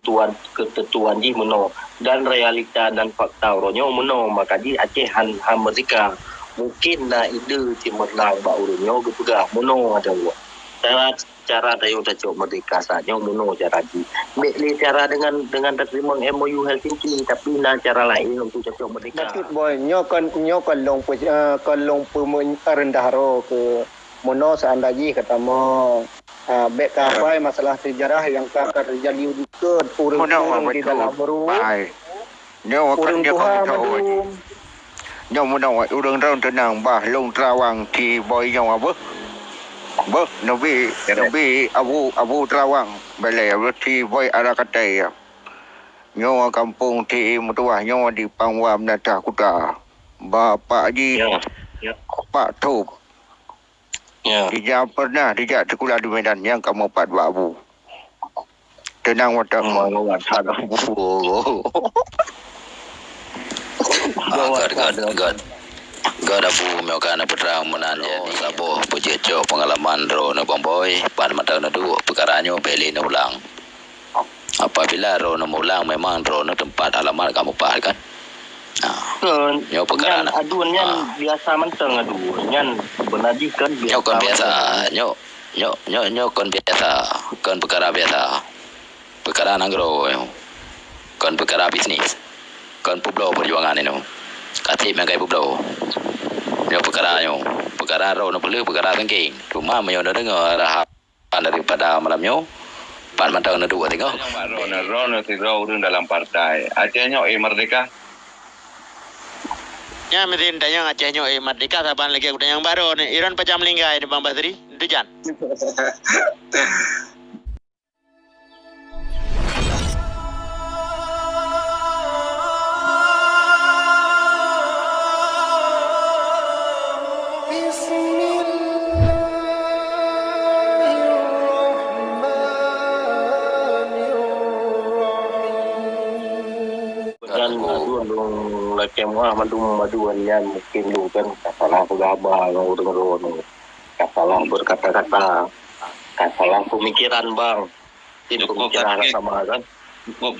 ketentuan ji meno dan realita dan fakta ronyo meno maka ji Aceh han mereka mungkin na ide cemerlang ba uronyo gepegah meno ada cara tayo tayo merdeka saja meno cara ji le cara dengan terima MOU Helsinki tapi na cara lain untuk tayo merdeka Datuk boy nyokon long rendah ro ke mono seandainya kata mo baik kapai masalah sejarah yang akan terjadi juga urang di dalam rumah. Nyo akan dia kamu nyo mono urang raun tenang bah long Terawang ti boy nyo apa? Nabi abu Terawang balai ti boy Arakatai. Nyo kampung ti mutuah nyo di Pangwam Nata Kuta. Bapak ji Pak Top. Ya. Dia pernah sekolah di Medan yang kamu 4 abu. Tenang watak mau watak abu. God abu melakukan perang menanya ni labo pujejo pengalaman ro na bomboy pan matang na du perkaranya beli na ulang. Apabila ro na ulang memang ro na tempat alamat kamu pak kan. Nyo perkara aduan yan biasa menteng aduan yan benaji kan biasa nyo kon biasa kon perkara biasa perkara nanggro kon perkara bisnis kon publo perjuangan ini katip yang kayak publo nyo perkara ro no perlu perkara tengking cuma menyo dengar arahan daripada malam nyo pan mantau na dua tengok ro dalam partai Aceh nyo merdeka ya mesin tanya Aceh nyo merdeka saban lagi aku yang baru nih Iran pajam linggai di Bang Basri itu jan Kemah maduan yan mungkin lu kan kasalah pegaba ngau dengeron kasalah berkata-kata kasalah pemikiran bang tidak pemikiran sama kan cukup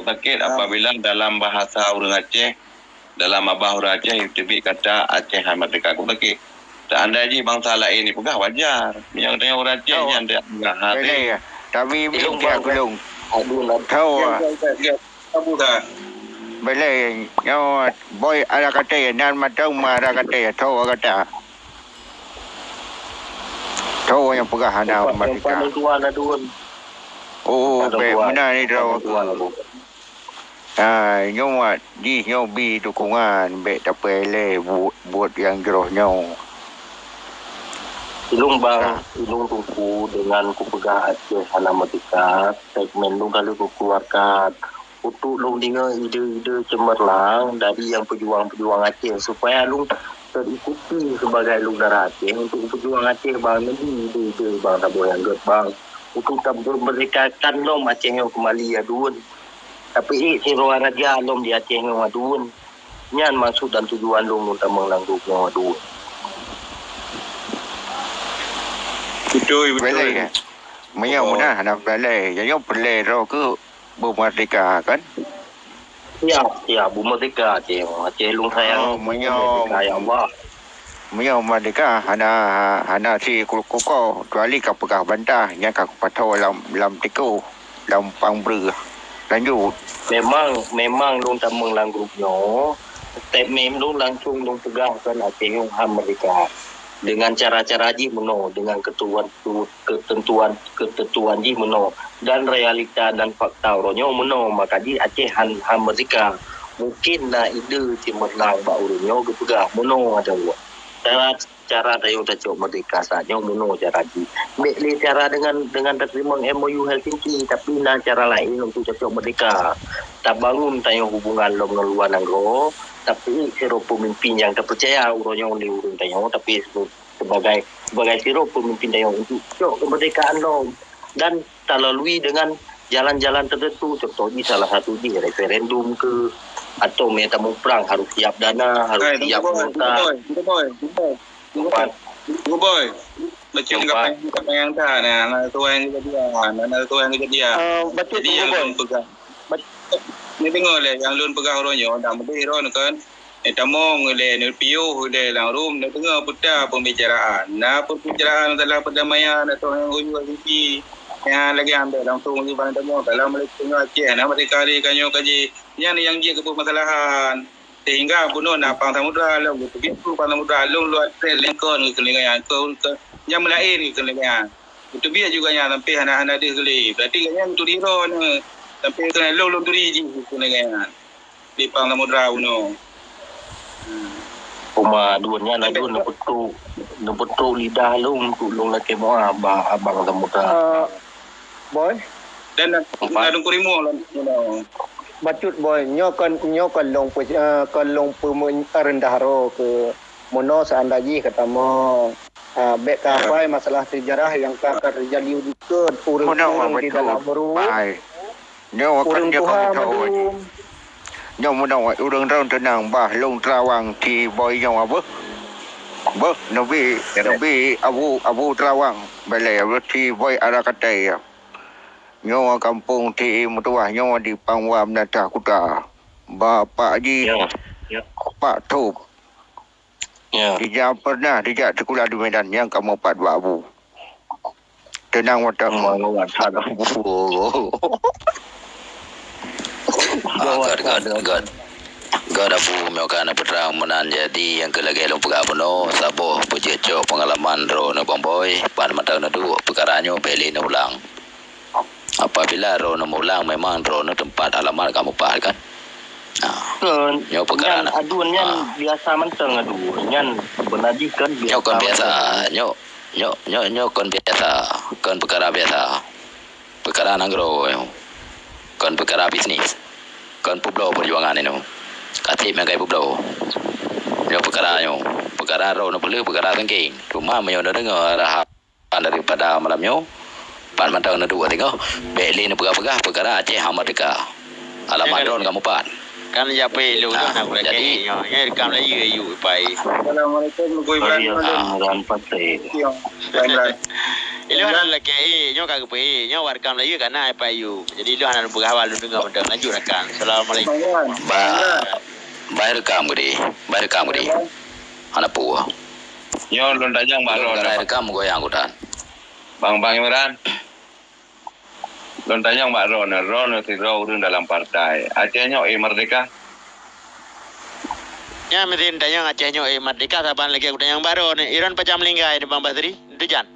sakit apabila dalam bahasa orang Aceh dalam abah orang Aceh tibik kata Aceh merdeka aku sakit seandainya bangsa lain ni pegah wajar yang dengan orang Aceh yang dia hati tapi belum gulung tahu Abu dah. Boleh, nyo boy ada kata nan matau ada kata tahu kata. Tahu yang pegah ada merdeka. Oh, benar ni tahu. Nyo di nyo bi dukungan be tapi le buat yang jeroh nyo. Ilung tungku dengan kupegah Aceh Hana Merdeka segmen lu kalau ku keluarkan untuk lu dengar ide-ide cemerlang dari yang pejuang-pejuang Aceh supaya lu terikuti sebagai lu darah Aceh untuk pejuang Aceh bang ni ide bang tak boleh anggap bang untuk tak memerdekakan lom Aceh yang kembali aduan tapi si ruang raja lom di Aceh yang aduan nyan maksud dan tujuan lu untuk menangguh yang aduan betul kan Maya mana anak balai jadi pelai ro ke merdeka kan ya bu merdeka Aceh lung sayang Maya ya Allah Maya merdeka hana si koko tuali ka pegah bantah yang ka patau lam tiko lam pangbru lanjut memang lung tamang lang grupnya statement lung langsung lung pegah kan Aceh yang merdeka dengan cara-cara ji meno dengan ketentuan ji meno dan realita dan fakta ronyo meno maka ji Aceh han merdeka mungkin na ide cemerlang ba uronyo gepegah meno ada cara tayo tayo merdeka saja meno cara ji le cara dengan terima MOU Helsinki tapi na cara lain untuk tayo merdeka tak bangun tayo hubungan lo luar negara tapi siro pemimpin yang terpercaya uronyo di urun tayo tapi sebagai siro pemimpin tayo untuk kemerdekaan lo dan terlalui dengan jalan-jalan tertentu contohnya salah satu di referendum ke atau metamu perang harus siap dana harus siap boy Macam apa yang dah nah tuan yang kejadian. Betul Jadi tu yang boy. lun pegang. Ni tengok le yang lun pegang ronyo dah mesti ron kan. Tamong le ni piu le lang room ni tengok putar pembicaraan. Nah pembicaraan dalam perdamaian atau yang uyu sisi yang lagi ambil langsung ni bang tengok dalam Malaysia Aceh nah mereka ni kanyo kaji yang dia ke permasalahan sehingga bunuh nak pang samudra long tu bitu pang samudra long luat trail lengkon ke kelingan ke yang melain ke kelingan itu biar juga yang sampai anak-anak dia keli berarti kan tu diro ni sampai kena long turi ji ke kelingan di pang samudra bunuh Cuma duanya na dun na betul lidah long tu long laki mo abang samudra. Boy. dan ada kurimu lah Batut boy, nyo kan long pemen rendah ro ke mono seandaji ketamo bek kapai masalah sejarah yang kakar jadi udikut urang di dalam rumah. Bai. Nyo akan dia kau tahu. Nyo mudah urang raun tenang bah long Terawang ti boy nyo apa? Nabi Abu Terawang balai ti boy arah katai. Nyo kampung ti mutuah nyo di Pangwam Nata Kuta. Bapak Haji Pak Tup. Dia pernah sekolah di Medan yang kamu empat Abu. Tenang watak. God Abu melakukan perang menan jadi yang kelagi long pegabono sabo pujejo pengalaman ro no bomboy pan matang na du perkaranya beli no ulang. Apabila ro no ulang memang ro no tempat alamat kamu pak kan. Nyo perkara aduan nyan biasa menteng aduan nyan benaji kan biasa. Nyo kon biasa nyo kon biasa kon perkara biasa. Perkara nanggro kon perkara bisnis. Kon publo perjuangan ini. Katip yang kayak publo. Nyo perkara ro no perlu perkara tengking. Cuma menyo dengar arahan daripada malam nyo. Pan mantau na dua tengok. Beli ni perkara Aceh Merdeka. Alamat ron kamu pan. Kan ya pelu tu nak boleh jadi ya rekam lagi you pai. Assalamualaikum Dan pasai. Ilu ada lagi nyo kagak pai nyo rekam lagi kan ai pai you. Jadi ilu ada berhawal lu dengar benda lanjut rekan. Assalamualaikum. Bayar rekam gede. Anak puah. Nyo lon dajang baron. Bayar rekam goyang kudan. Bang Imran. Lon tanya Mbak Ron si Ron dalam partai. Acehnya Merdeka. Ya mesti tanya Acehnya Merdeka saban lagi aku tanya Mbak Ron. Iran pacam linggai di Bang Basri. Dujan.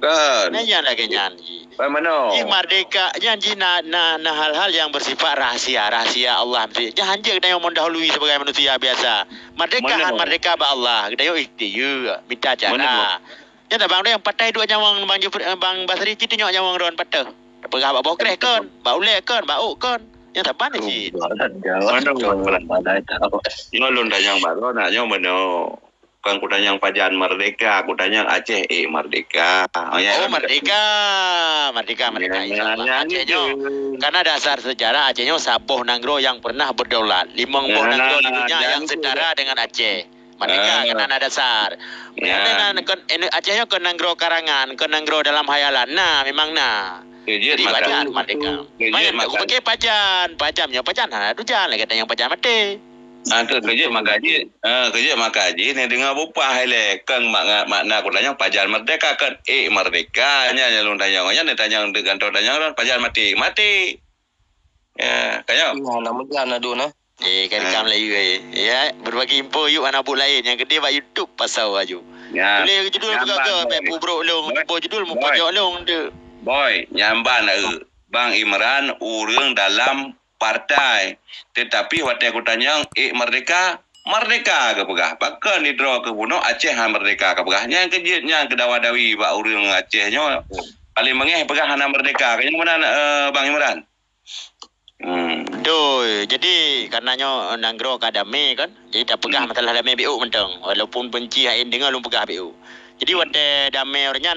Kan. Nyan lagi nyanyi. Bagaimana? Merdeka janji na hal-hal yang bersifat rahasia Allah mesti. Jangan je kita yang mendahului sebagai manusia biasa. Merdeka ba Allah. Kita yo ikhtiyu minta cara. Ya dah bang dia yang patai dua nyawang bang Basri cerita nyok nyawang ron patah. Pegah bak bokreh kan, bak ulek kan, bak uk kan. Yang tak pandai sih. Mana Nyo lon tanya Mbak Ron nak nyo mana? Kan ku tanya pajan Merdeka, ku tanya Aceh Merdeka. Merdeka. Acehnya karena dasar sejarah Acehnya saboh nanggro yang pernah berdaulat. Limang boh nanggro di dunia yang setara dengan Aceh. Merdeka karena dasar. Dengan Acehnya ke nanggro karangan, ke nanggro dalam hayalan. Nah, memang nah. Jadi pajan Merdeka. Main aku pakai pajamnya pajan. Ada jalan lagi kata yang pajan mati. Tu kerja makaji ni dengar bupa hele kan makna aku tanya pajan Merdeka kan Merdeka nya lon tanya nya tanya dengan tanya pajan mati. Ya, kayak Nama jana duna. Kan rekam lagi ya berbagi info yuk anak buat lain yang gede buat YouTube pasal baju. Ya. Boleh judul buka ke bro long judul mu pojok long tu. Boy, nyamban Bang Imran urang dalam partai. Tetapi waktu aku tanya Merdeka ke pegah. Bahkan ni draw ke bunuh Aceh Merdeka ke pegah. Yang kejutnya kedawa-dawi bak urang Acehnya paling mengeh pegah hana Merdeka. Kayaknya mana Bang Imran? Jadi karenanya nanggro kadame kan. Jadi tak pegah masalah dame BU mentang. Walaupun benci hain dengar lu pegah BU. Jadi wate damai orangnya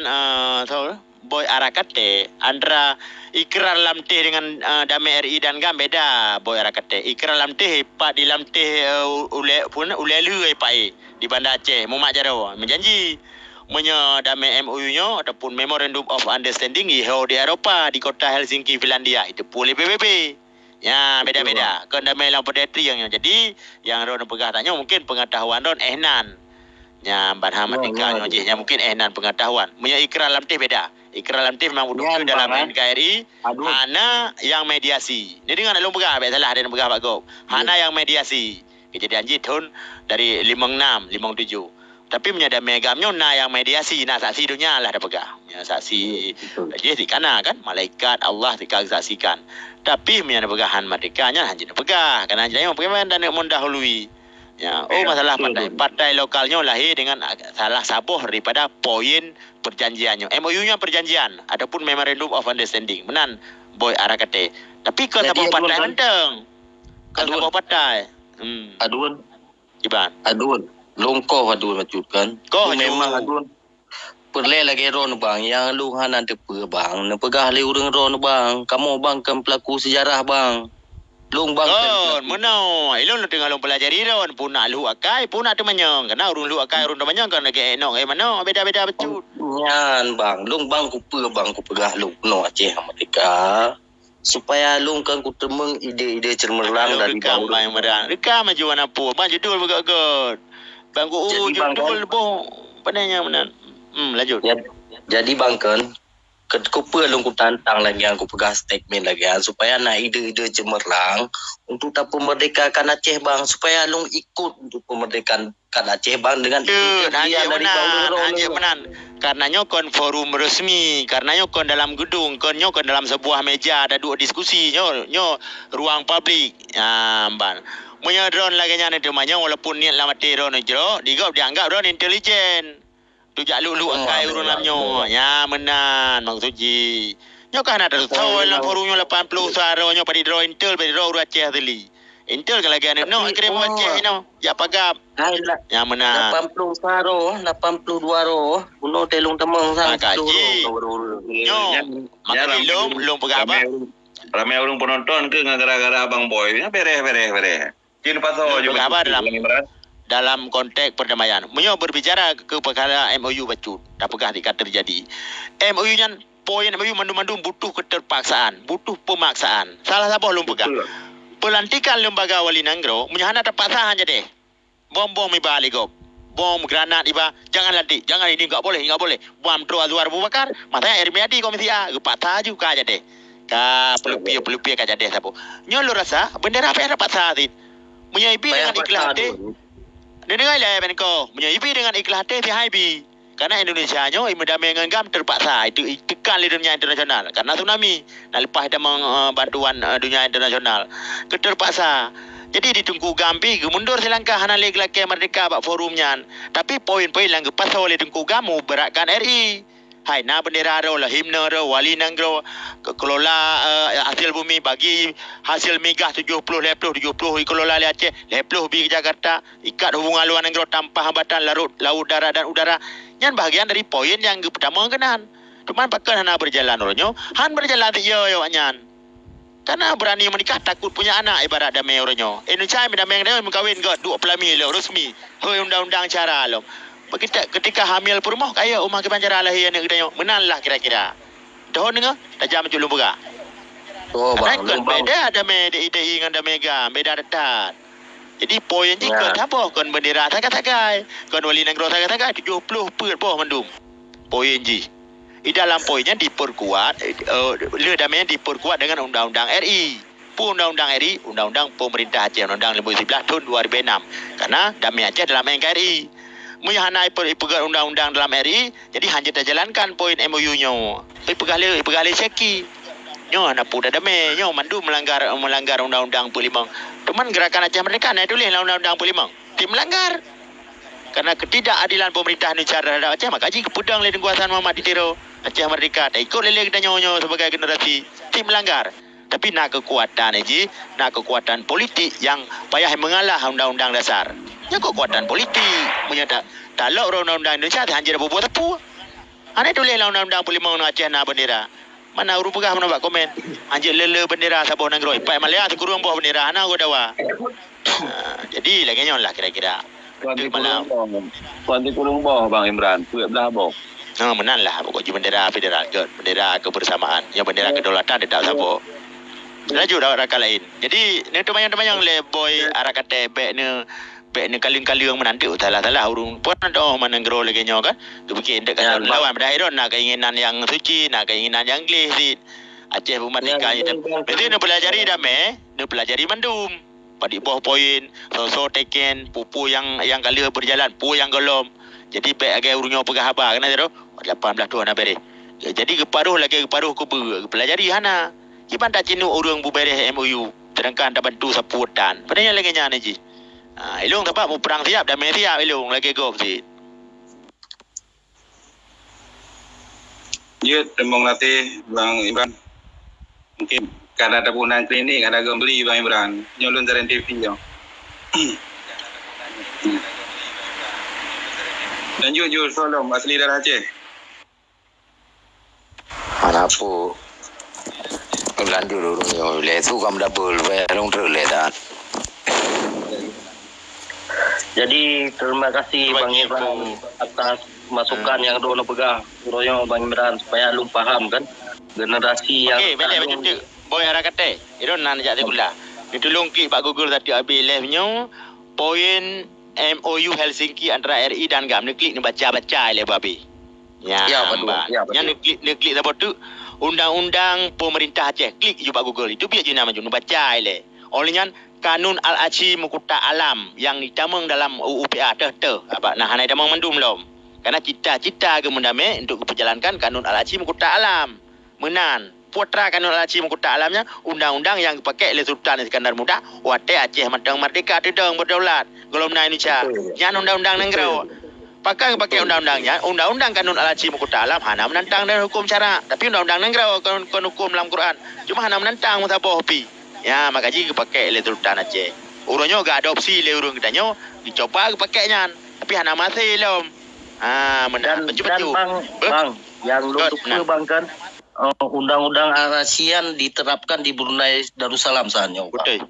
boy arakate antara ikrar lamtih dengan damai RI dan GAM beda boy arakate. Ikrar lamtih pak di lamtih ule lu pai di Banda Aceh Muhammad Jaro menjanji punya damai MOU-nya ataupun Memorandum of Understanding di Eropah di kota Helsinki Finlandia itu boleh PBB. Ya beda-beda. Kan damai lampu detri yang jadi yang ron pegah tanya mungkin pengetahuan ron ehnan. Ya Banham Merdeka nya mungkin ehnan pengetahuan. Punya ikrar lamtih beda. Ikrar lamtih memang duduk dalam NKRI. Hana yang mediasi. Jadi dengan lu pegah salah ada pegah Pak Gop. Hana yang mediasi. Kejadian tahun dari 56, 57. Tapi menyadari megamnya na yang mediasi, na saksi dunia lah ada pegah. Ya saksi jadi kana kan malaikat Allah dikag saksikan. Tapi menyadari pegahan merdekanya hanya pegah karena hanya pegah dan mendahului. Ya, masalah partai lokalnya lahir dengan salah sabuh daripada poin perjanjiannya. MOU-nya perjanjian ataupun Memorandum of Understanding. Menan boy arakate. Tapi ke sabuh partai penting. Ke sabuh partai. Aduan. Iban. Aduan. Longkoh aduan macam kan. Kau memang aduan. Perle lagi ron bang, yang lu hanan tepe bang, nepegah le urang ron bang. Kamu bang kan pelaku sejarah bang. Long bang. Oh, menau. Ilon lu tengah lu pelajari ron pun nak lu akai, pun nak temanyang. Karena urung lu akai urung temanyang kan lagi enok mana beda-beda becut. Nyan bang, long bang ku pegah lu no Aceh Merdeka. Supaya long kan ku temeng ide-ide cemerlang dari bang yang merang. Rekam maju mana pun, bang judul begak-gak. Bang ku judul boh. Padanya menan. Lanjut. Jadi bang kan ku long ku tantang lagi yang ku pegang statement lagi supaya nak ide-ide cemerlang untuk tak pemerdekakan Aceh bang, supaya long ikut untuk pemerdekakan Aceh bang dengan ide dari Aceh menan. Karenanya kon forum resmi, karenanya kon dalam gedung, kon dalam sebuah meja ada dua diskusi nyo ruang publik. Ban. Punya drone lagi nya itu manya walaupun niat lama drone jero, dianggap drone intelijen. Tujak lu akai urun lamnyo. Ya menan Mang Suji. Nyo kan ada tahu dalam forumnya 80 suara nyo pada draw Intel pada draw Aceh tadi. Intel kan lagi no kirim Aceh no. Ya pagap. Ya menan. 80 suara, 82 roh. Bunuh telung temeng sang. Kaji. Nyo. Maka long pagap. Ramai orang penonton ke gara-gara Abang Boy. Beres. Kini pasal juga dalam konteks perdamaian. Menyo berbicara ke perkara MOU bacut. Tak pegah tika terjadi. MOU-nya poin MOU mandum-mandum butuh keterpaksaan, butuh pemaksaan. Salah siapa lu pegah. Pelantikan lembaga wali nanggro menyahana terpaksa aja deh. Bom ibalik kau. Bom granat iba, jangan latih, jangan ini enggak boleh. Bom Tro Azwar Abu Bakar, matanya Ermiadi komisi A, gepatah juga aja deh. Pelupia kaja deh sapu. Nyo lu rasa bendera apa yang terpaksa sih? Menyaipi dengan ikhlas hati. Dengar lah Menko, menyaipi dengan ikhlas hati si Haibi. Karena Indonesia nyo damai dengan GAM terpaksa itu tekan di dunia internasional karena tsunami. Nah lepas ada bantuan dunia internasional keterpaksa. Jadi ditunggu Gampi mundur selangkah hana lagi merdeka bak forumnya. Tapi poin-poin yang pasal oleh tunggu gamu beratkan RI. Hai na bendera ro lah himne ro wali nanggro kelola hasil bumi bagi hasil megah 70 kelola di Aceh 70 bi Jakarta ikat hubungan luar nanggro tanpa hambatan laut darat dan udara yang bahagian dari poin yang pertama kenan cuman pakai hana berjalan ronyo han berjalan yo anyan karena berani menikah takut punya anak ibarat damai ronyo Indonesia damai mengkawin god 2 pelami lo resmi hoi undang-undang cara lo ketika hamil permoh kaya umah kebanjara lahir yang kita menanlah kira-kira. Tahun dengar tajam macam lumbuga. Oh bang, beda ada ide dengan ada mega, beda dekat. Jadi poin jika apa kon bendera takai-takai, kon wali negara takai-takai 70 per boh mendum. Poin ji. Di dalam poinnya diperkuat le damai diperkuat dengan undang-undang RI. Undang-undang RI, undang-undang pemerintah Aceh, undang-undang 11 tahun 2006. Karena damai Aceh dalam NKRI. Menyahanai pegat undang-undang dalam RI, jadi hanya terjalankan poin MOU-nya. Pegalih seki. Nyo nak pun dah damai, nyo mandu melanggar undang-undang 45. Teman gerakan Aceh Merdeka nak tulis undang-undang 45. Dia melanggar. Karena ketidakadilan pemerintah Indonesia terhadap Aceh, maka ji kepudang oleh kekuasaan Muhammad Ditiro Aceh Merdeka. Tak ikut lele kita nyo sebagai generasi. Dia melanggar. Tapi nak kekuatan nak kekuatan politik yang payah mengalah undang-undang dasar. Ya kekuatan politik. Punya tak lok undang-undang Indonesia hanya ada buat tepu. Ane tulis lah undang-undang Pulimau Aceh na bendera. Mana urus pegah mana buat komen. Anjir lele bendera Sabah Nanggro. Ipai Malaya tu kurung bawah bendera ana gua dawa. Jadi lagi nyon lah kira-kira. Puan di kurung bawah Bang Imran. Puak belah bawah. Menan lah pokok bendera federal ke bendera kebersamaan. Yang bendera kedaulatan dia tak Sabah. Laju dah rakan lain. Jadi ni temayang-temayang le boy arah kata bek ni kaling-kaling menanti talah urung pun ada Nanggro lagi nyo kan. Tu bikin dek kata lawan pada akhirnya nak keinginan yang suci, nak keinginan yang gelis. Aceh Merdeka ni. Jadi nak pelajari damai, nak pelajari mandum. Pada bawah poin, so teken, pupu yang kali berjalan, pu yang gelom. Jadi baik agak urungnya pegah habar kena tu. 18 tahun nak beri. Jadi keparuh ku pelajari hana. Kiban tak cinu urung bu beri MOU. Sedangkan tak bantu saputan. Padanya lagi nyana ji. Ilung tempat mau perang siap damai siap ilung lagi go si. Ya, terima kasih Bang Imran. Mungkin karena ada penggunaan klinik, ada beli Bang Imran. Nyolong dari TV je. Dan jujur Solom, asli darah Aceh. Mana apa? Lanjut dulu yo. Lesu kam double, long terus ledan. Jadi terima kasih Bang Imran atas masukan yang dono pegah royo Bang Imran supaya lu faham kan generasi yang macam tu. Boy arah kata, itu nan jak gula. Ditolong klik Pak Google tadi habis live-nya poin MOU Helsinki antara RI dan GAM. Ni klik ni baca-baca le babi. Ya, betul. Yang ni klik apa tu? Undang-undang Pemerintah Aceh. Klik je Pak Google. Itu biar je nama je baca le. Olehnya Kanun Al-Aci Mukuta Alam yang ditamang dalam UPA apa nah hanai damang mandum lom. Karena cita-cita ke mendame untuk diperjalankan Kanun Al-Aci Mukuta Alam. Menan putra Kanun Al-Aci Mukuta Alamnya undang-undang yang dipakai oleh Sultan Iskandar Muda wate Aceh Matang Merdeka Tidang berdaulat Golomna Indonesia. Yang undang-undang Nanggro. Pakai undang-undangnya, undang-undang Kanun Al-Aci Mukuta Alam hana menentang dan hukum syara. Tapi undang-undang Nanggro kan hukum dalam Quran. Cuma hana menentang musabah hobi. Ya, makanya pakai oleh Sultan Aceh. Urungnya gak adopsi le urung kitanya, dicoba pakainya. Tapi hana masih lom. Dan bang, yang lu suka bang kan undang-undang ASEAN diterapkan di Brunei Darussalam saatnya. Betul.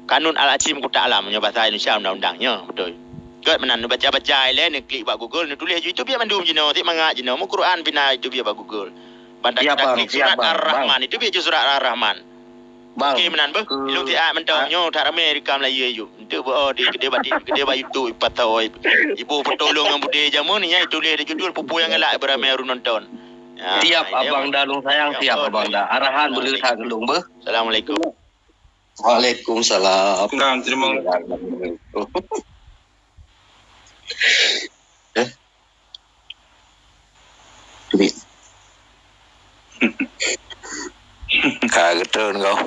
Kanun Al-Aci Mukuta Alam punya bahasa Indonesia undang-undangnya. Betul. Kat menan baca-baca le ni klik Pak Google ni tulis itu biar mandum jino, tik mangak jino, mu Quran bina itu biar Pak Google. Bandar kita klik surat Ar-Rahman itu biar surat Ar-Rahman. Bang. Okey menan ber. Lu tiap mentongnya tak ramai Amerika Melayu. Itu di gede ba itu patau ibu petolong yang bude jamu ni ya itu dia judul pupu yang gelak beramai orang nonton. Ya, tiap abang dalung sayang tiap abang dah. Arahan boleh tak gelung ber. Assalamualaikum. Waalaikumsalam. Terima Kagetan kau.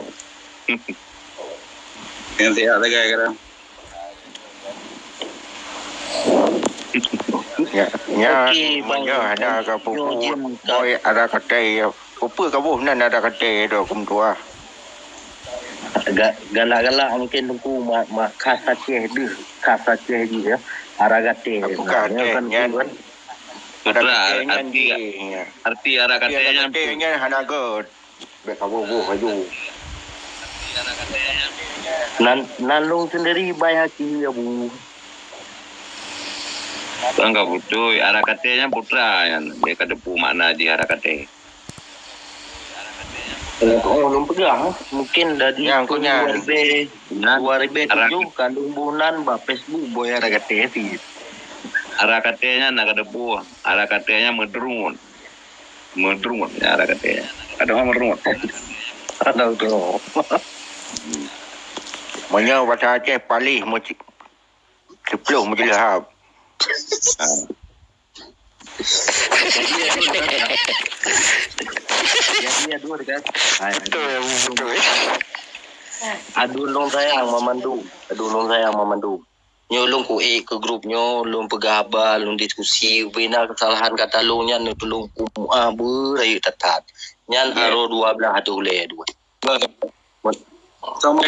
Yang sihat lagi kira. Ya, ada ke pupu boy ada kata pupu kamu nan ada kata tu kumtua. Galak-galak mungkin tunggu mak khas Aceh dia, khas Aceh dia. Aragate. Bukan kan. Arti arah katanya hanagot. Bekabu haju. Nalung sendiri bayar ki abu. Enggak butuh arah katanya putra yang dia kedepu mana di arah katanya. Belum pegang. Mungkin dari yang punya 2007 kandung bulan ba Facebook boy arah katanya. Arah katanya nak kedepu. Arah katanya medrungun arah katanya. Ada orang merungut. Ada tu. Mana bahasa Aceh palih macam 10 macam lahap. Jadi dua dekat. Betul. Aduh long sayang memandu. Nyolong ku ke grupnya, long pegabal, long diskusi, bina kesalahan kata longnya nu tolong ku berayu tetat. Nyan aro 12 atu le dua. Sama